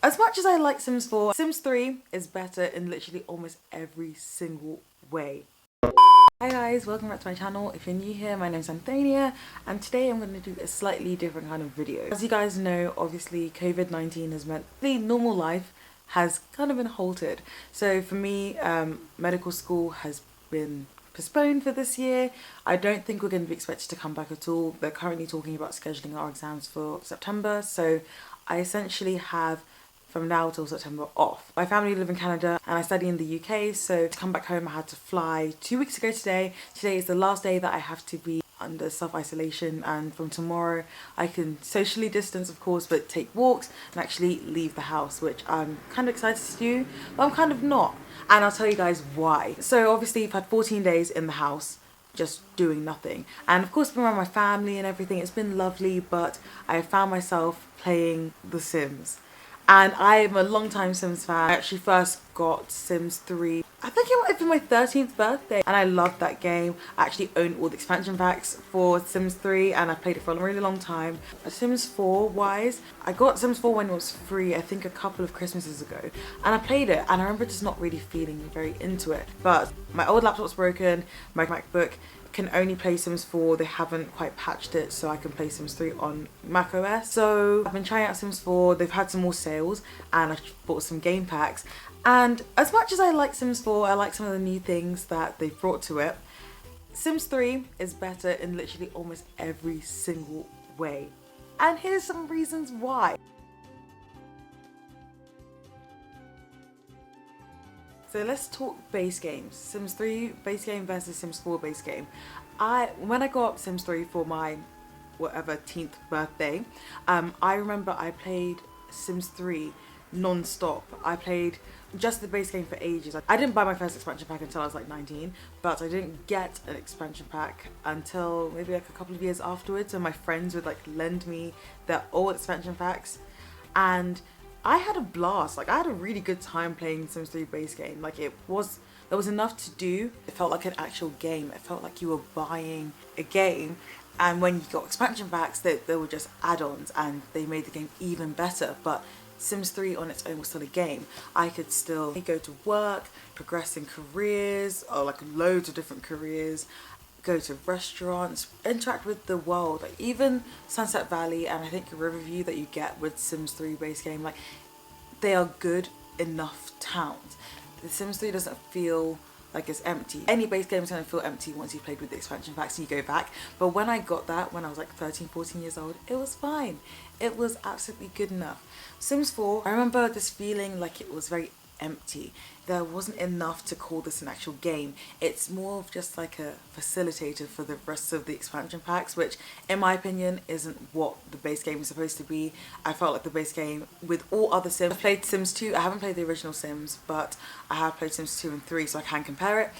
As much as I like Sims 4, Sims 3 is better in literally almost every single way. Hi guys, welcome back to my channel. If you're new here, my name's Antonia, and today I'm going to do a slightly different kind of video. As you guys know, obviously COVID-19 has meant the normal life has kind of been halted. So for me, medical school has been postponed for this year. I don't think we're going to be expected to come back at all. They're currently talking about scheduling our exams for September, so I essentially have from now till September off. My family live in Canada and I study in the UK, so to come back home I had to fly 2 weeks ago today. Today is the last day that I have to be under self-isolation, and from tomorrow I can socially distance of course, but take walks and actually leave the house, which I'm kind of excited to do, but I'm kind of not. And I'll tell you guys why. So obviously I've had 14 days in the house just doing nothing, and of course being around my family and everything, it's been lovely, but I found myself playing The Sims. And I'm a long time Sims fan. I actually first got Sims 3, I think it might have been my 13th birthday, and I loved that game. I actually own all the expansion packs for Sims 3 and I played it for a really long time. Sims 4 wise, I got Sims 4 when it was free, I think a couple of Christmases ago, and I played it and I remember just not really feeling very into it. But my old laptop's broken, my MacBook can only play Sims 4, they haven't quite patched it so I can play Sims 3 on macOS. So I've been trying out Sims 4, they've had some more sales and I bought some game packs. And as much as I like Sims 4, I like some of the new things that they've brought to it. Sims 3 is better in literally almost every single way. And here's some reasons why. So let's talk base games. Sims 3 base game versus Sims 4 base game. When I got Sims 3 for my whatever 10th birthday, I remember I played Sims 3 non-stop. I played just the base game for ages. I didn't buy my first expansion pack until I was like 19, but I didn't get an expansion pack until maybe like a couple of years afterwards, and my friends would like lend me their old expansion packs, and I had a blast. Like I had a really good time playing Sims 3 base game. Like there was enough to do. It felt like an actual game. It felt like you were buying a game, and when you got expansion packs, they were just add-ons and they made the game even better. But Sims 3 on its own was still a game. I could still go to work, progress in careers, or like loads of different careers, go to restaurants, interact with the world. Like even Sunset Valley and I think Riverview that you get with Sims 3 base game, like they are good enough towns. The Sims 3 doesn't feel like it's empty. Any base game is going to feel empty once you've played with the expansion packs and you go back. But when I got that when I was like 13, 14 years old, it was fine. It was absolutely good enough. Sims 4, I remember this feeling like it was very empty. There wasn't enough to call this an actual game. It's more of just like a facilitator for the rest of the expansion packs, which in my opinion isn't what the base game is supposed to be. I felt like the base game with all other Sims. I've played Sims 2, I haven't played the original Sims, but I have played Sims 2 and 3 so I can compare it.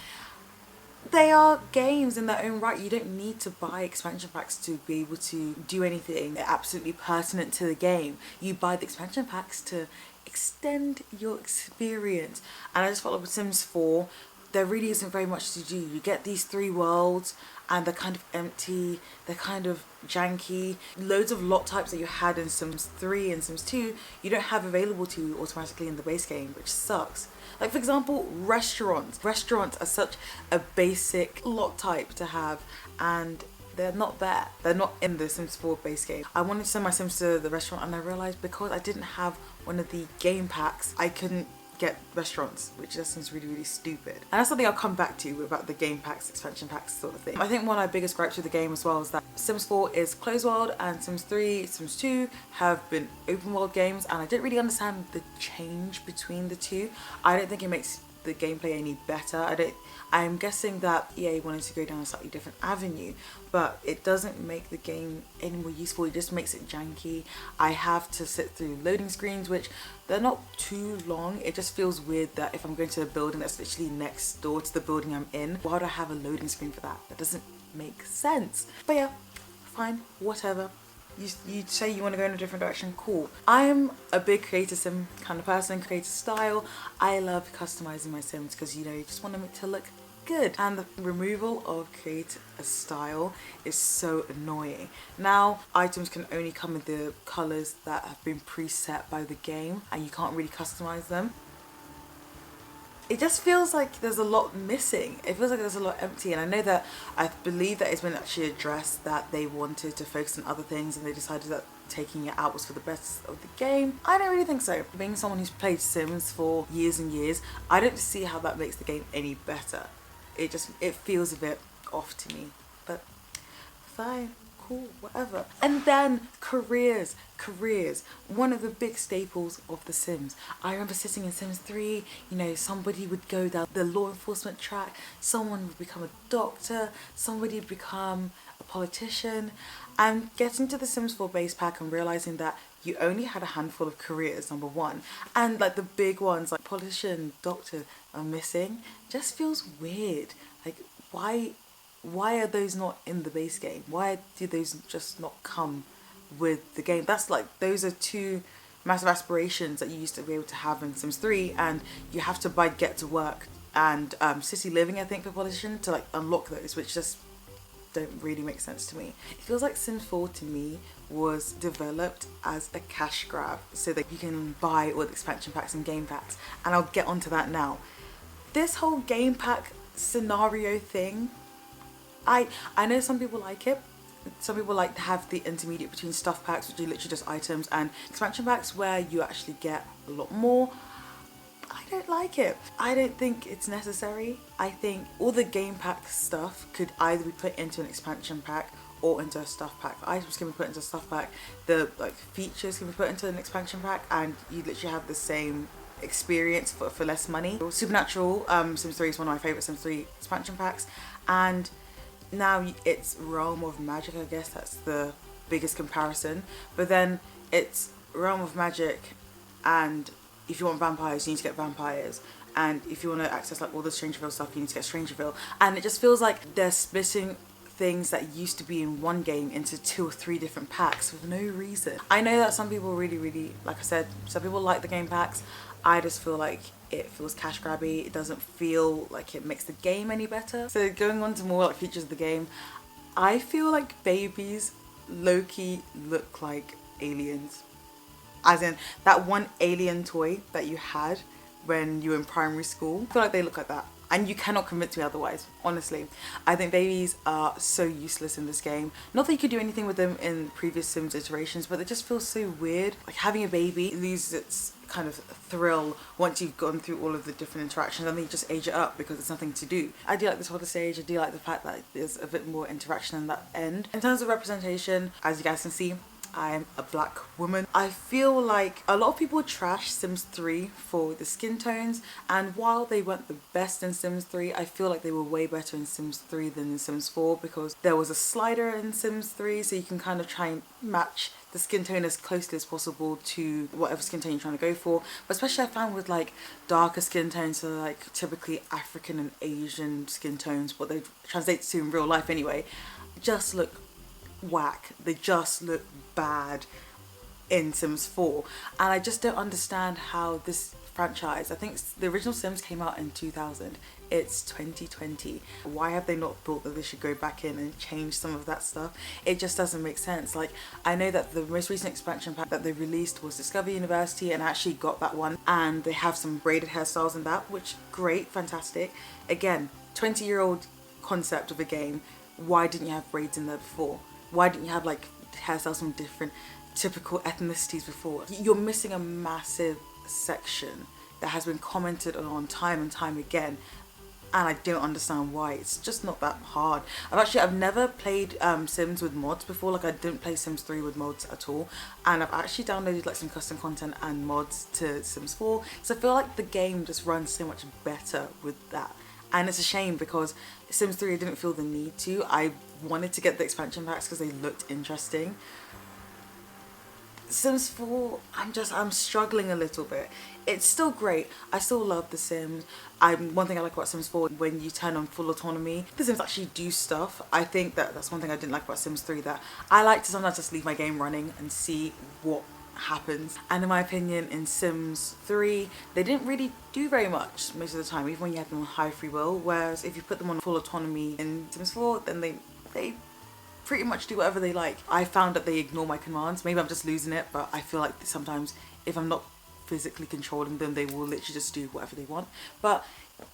They are games in their own right. You don't need to buy expansion packs to be able to do anything absolutely pertinent to the game. You buy the expansion packs to extend your experience. And I just felt like with Sims 4, there really isn't very much to do. You get these 3 worlds and they're kind of empty, they're kind of janky. Loads of lot types that you had in Sims 3 and Sims 2, you don't have available to you automatically in the base game, which sucks. Like for example, restaurants. Restaurants are such a basic lot type to have, and they're not there. They're not in the Sims 4 base game. I wanted to send my Sims to the restaurant and I realised because I didn't have one of the game packs, I couldn't get restaurants, which just seems really, really stupid. And that's something I'll come back to about the game packs, expansion packs sort of thing. I think one of my biggest gripes with the game as well is that Sims 4 is closed world and Sims 3, Sims 2 have been open world games, and I didn't really understand the change between the two. I don't think it makes the gameplay any better. I'm guessing that EA wanted to go down a slightly different avenue, but it doesn't make the game any more useful. It just makes it janky. I have to sit through loading screens, which they're not too long. It just feels weird that if I'm going to a building that's literally next door to the building I'm in, why would I have a loading screen for that? That doesn't make sense. But yeah, fine, whatever. You say you want to go in a different direction, cool. I'm a big creator sim kind of person, creator style. I love customizing my sims because, you know, you just want them to look good. And the removal of create a style is so annoying. Now items can only come in the colors that have been preset by the game and you can't really customize them. It just feels like there's a lot missing. It feels like there's a lot empty, and I believe that it's been actually addressed that they wanted to focus on other things and they decided that taking it out was for the best of the game. I don't really think so. Being someone who's played Sims for years and years, I don't see how that makes the game any better. It feels a bit off to me, but fine. Cool, whatever. And then careers, one of the big staples of The Sims. I remember sitting in Sims 3, somebody would go down the law enforcement track, someone would become a doctor, somebody would become a politician, and getting to the Sims 4 base pack and realizing that you only had a handful of careers, number one, and like the big ones like politician, doctor are missing, just feels weird. Like, why are those not in the base game? Why do those just not come with the game? Those are two massive aspirations that you used to be able to have in Sims 3, and you have to buy Get to Work and City Living, I think, for politician to like unlock those, which just don't really make sense to me. It feels like Sims 4 to me was developed as a cash grab so that you can buy all the expansion packs and game packs, and I'll get onto that now. This whole game pack scenario thing, I know some people like it. Some people like to have the intermediate between stuff packs, which are literally just items, and expansion packs where you actually get a lot more. I don't like it. I don't think it's necessary. I think all the game pack stuff could either be put into an expansion pack or into a stuff pack. Items can be put into a stuff pack. The features can be put into an expansion pack, and you literally have the same experience for less money. Supernatural Sims 3 is one of my favorite Sims 3 expansion packs, and now it's Realm of Magic, I guess that's the biggest comparison, but then it's Realm of Magic, and if you want vampires you need to get vampires, and if you want to access like all the Strangerville stuff you need to get Strangerville, and it just feels like they're splitting things that used to be in one game into 2 or 3 different packs with no reason. I know that some people really, like I said, some people like the game packs. I just feel like it feels cash grabby. It doesn't feel like it makes the game any better. So going on to more like features of the game, I feel like babies low-key look like aliens. As in that one alien toy that you had when you were in primary school. I feel like they look like that. And you cannot convince me otherwise, honestly. I think babies are so useless in this game. Not that you could do anything with them in previous Sims iterations, but it just feels so weird. Like having a baby loses its kind of thrill once you've gone through all of the different interactions, and then you just age it up because there's nothing to do. I do like this whole stage. I do like the fact that there's a bit more interaction in that end. In terms of representation, as you guys can see, I'm a black woman. I feel like a lot of people trash Sims 3 for the skin tones, and while they weren't the best in Sims 3, I feel like they were way better in Sims 3 than in Sims 4, because there was a slider in Sims 3, so you can kind of try and match the skin tone as closely as possible to whatever skin tone you're trying to go for. But especially I found with like darker skin tones, so like typically African and Asian skin tones, what they translate to in real life anyway, just look whack. They just look bad in Sims 4, and I just don't understand how this franchise, I think the original Sims came out in 2000, it's 2020, why have they not thought that they should go back in and change some of that stuff? It just doesn't make sense. Like, I know that the most recent expansion pack that they released was Discover University, and I actually got that one, and they have some braided hairstyles in that, which great, fantastic. Again, 20-year-old concept of a game, why didn't you have braids in there before? Why didn't you have like hairstyles from different typical ethnicities before? You're missing a massive section that has been commented on time and time again, and I don't understand why. It's just not that hard. I've never played Sims with mods before. Like, I didn't play Sims 3 with mods at all, and I've actually downloaded like some custom content and mods to Sims 4, so I feel like the game just runs so much better with that. And it's a shame because Sims 3 I didn't feel the need to. I wanted to get the expansion packs because they looked interesting. Sims 4, I'm struggling a little bit. It's still great. I still love The Sims. One thing I like about Sims 4, when you turn on full autonomy, The Sims actually do stuff. I think that's one thing I didn't like about Sims 3, that I like to sometimes just leave my game running and see what happens. And in my opinion, in Sims 3, they didn't really do very much most of the time, even when you had them on high free will. Whereas if you put them on full autonomy in Sims 4, then they pretty much do whatever they like. I found that they ignore my commands. Maybe I'm just losing it, but I feel like sometimes if I'm not physically controlling them, they will literally just do whatever they want. But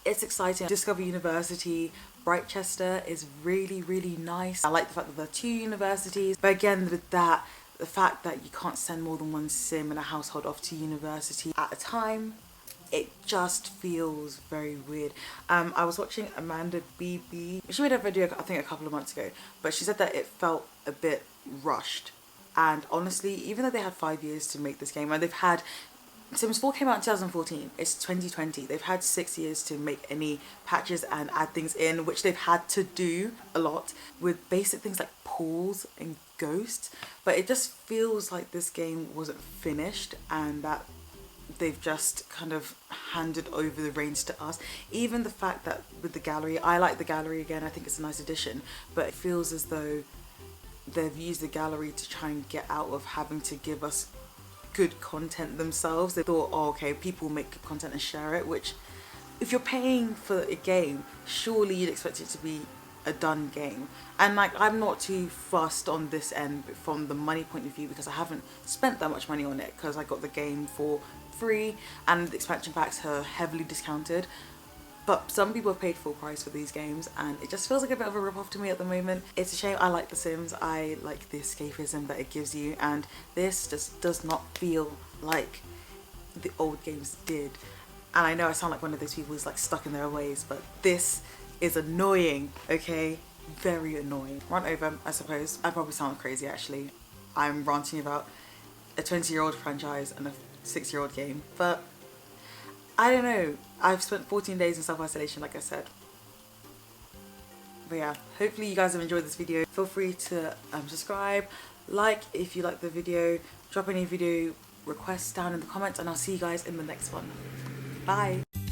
it's exciting. Discover University, Brightchester is really, really nice. I like the fact that there are 2 universities, but again, with that, the fact that you can't send more than 1 sim in a household off to university at a time, it just feels very weird. I was watching Amanda BB. She made a video, I think, a couple of months ago, but she said that it felt a bit rushed. And honestly, even though they had 5 years to make this game, and they've had Sims 4 came out in 2014, it's 2020. They've had 6 years to make any patches and add things in, which they've had to do a lot with basic things like pools and ghosts. But it just feels like this game wasn't finished and that they've just kind of handed over the reins to us. Even the fact that with the gallery, I like the gallery again, I think it's a nice addition, but it feels as though they've used the gallery to try and get out of having to give us good content themselves. They thought, oh, okay, people make good content and share it, which if you're paying for a game, surely you'd expect it to be a done game. And like, I'm not too fussed on this end from the money point of view because I haven't spent that much money on it because I got the game for free and the expansion packs are heavily discounted. But some people have paid full price for these games and it just feels like a bit of a rip-off to me at the moment. It's a shame. I like The Sims, I like the escapism that it gives you, and this just does not feel like the old games did. And I know I sound like one of those people who's like stuck in their ways, but this is annoying, okay? Very annoying. Rant over, I suppose. I probably sound crazy actually. I'm ranting about a 20-year-old franchise and a 6-year-old game, but I don't know. I've spent 14 days in self-isolation, like I said. But yeah, hopefully you guys have enjoyed this video. Feel free to subscribe, like if you like the video, drop any video requests down in the comments, and I'll see you guys in the next one. Bye.